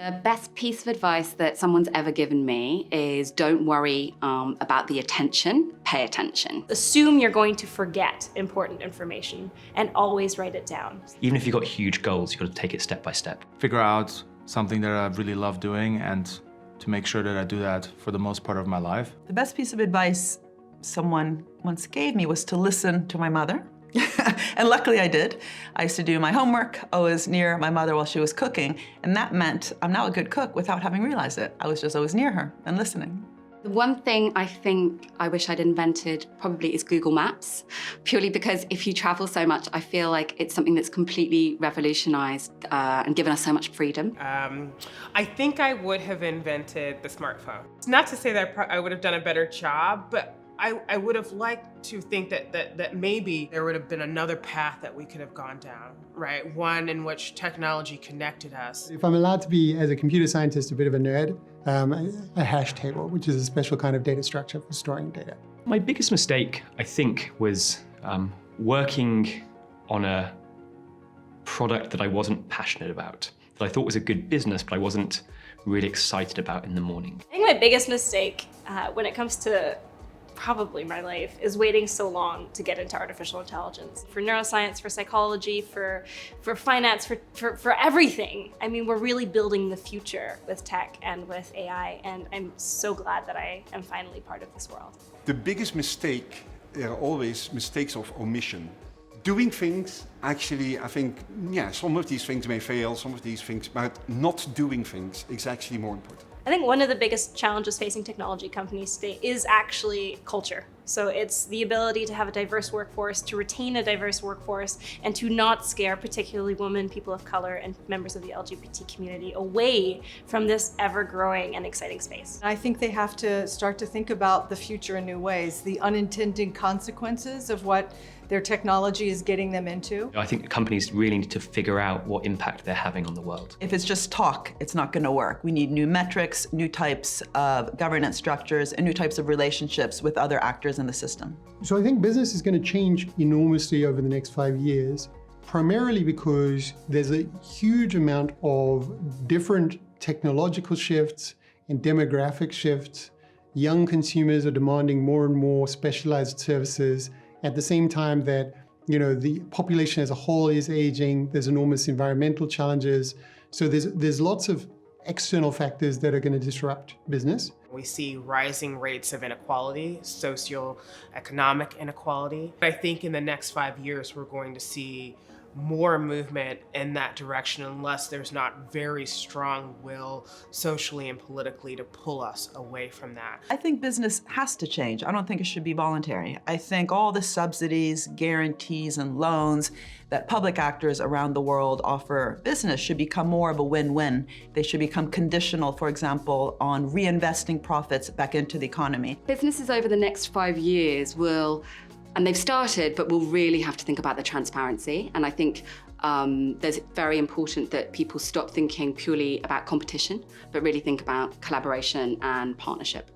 The best piece of advice that someone's ever given me is don't worry about the attention, pay attention. Assume you're going to forget important information and always write it down. Even if you've got huge goals, you've got to take it step by step. Figure out something that I really love doing and to make sure that I do that for the most part of my life. The best piece of advice someone once gave me was to listen to my mother. And luckily I did. I used to do my homework always near my mother while she was cooking, and that meant I'm now a good cook without having realized it. I was just always near her and listening. The one thing I think I wish I'd invented probably is Google Maps, purely because if you travel so much, I feel like it's something that's completely revolutionized and given us so much freedom. I think I would have invented the smartphone. Not to say that I would have done a better job, but I would have liked to think that maybe there would have been another path that we could have gone down, right? One in which technology connected us. If I'm allowed to be, as a computer scientist, a bit of a nerd, a hash table, which is a special kind of data structure for storing data. My biggest mistake, I think, was working on a product that I wasn't passionate about, that I thought was a good business, but I wasn't really excited about in the morning. I think my biggest mistake when it comes to probably my life is waiting so long to get into artificial intelligence. For neuroscience, for psychology, for finance, for everything. I mean, we're really building the future with tech and with AI, and I'm so glad that I am finally part of this world. The biggest mistake, there are always mistakes of omission. Doing things, actually, I think, yeah, some of these things may fail, some of these things, but not doing things is actually more important. I think one of the biggest challenges facing technology companies today is actually culture. So it's the ability to have a diverse workforce, to retain a diverse workforce, and to not scare particularly women, people of color, and members of the LGBT community away from this ever-growing and exciting space. I think they have to start to think about the future in new ways, the unintended consequences of what their technology is getting them into. I think companies really need to figure out what impact they're having on the world. If it's just talk, it's not going to work. We need new metrics, new types of governance structures, and new types of relationships with other actors in the system. So I think business is going to change enormously over the next 5 years, primarily because there's a huge amount of different technological shifts and demographic shifts. Young consumers are demanding more and more specialized services at the same time that, you know, the population as a whole is aging. There's enormous environmental challenges. So there's lots of external factors that are going to disrupt business. We see rising rates of inequality, socioeconomic inequality. I think in the next 5 years, we're going to see more movement in that direction unless there's not very strong will socially and politically to pull us away from that. I think business has to change. I don't think it should be voluntary. I think all the subsidies, guarantees, and loans that public actors around the world offer business should become more of a win-win. They should become conditional, for example, on reinvesting profits back into the economy. Businesses over the next 5 years will, and they've started, but we'll really have to think about the transparency. And I think there's very important that people stop thinking purely about competition, but really think about collaboration and partnership.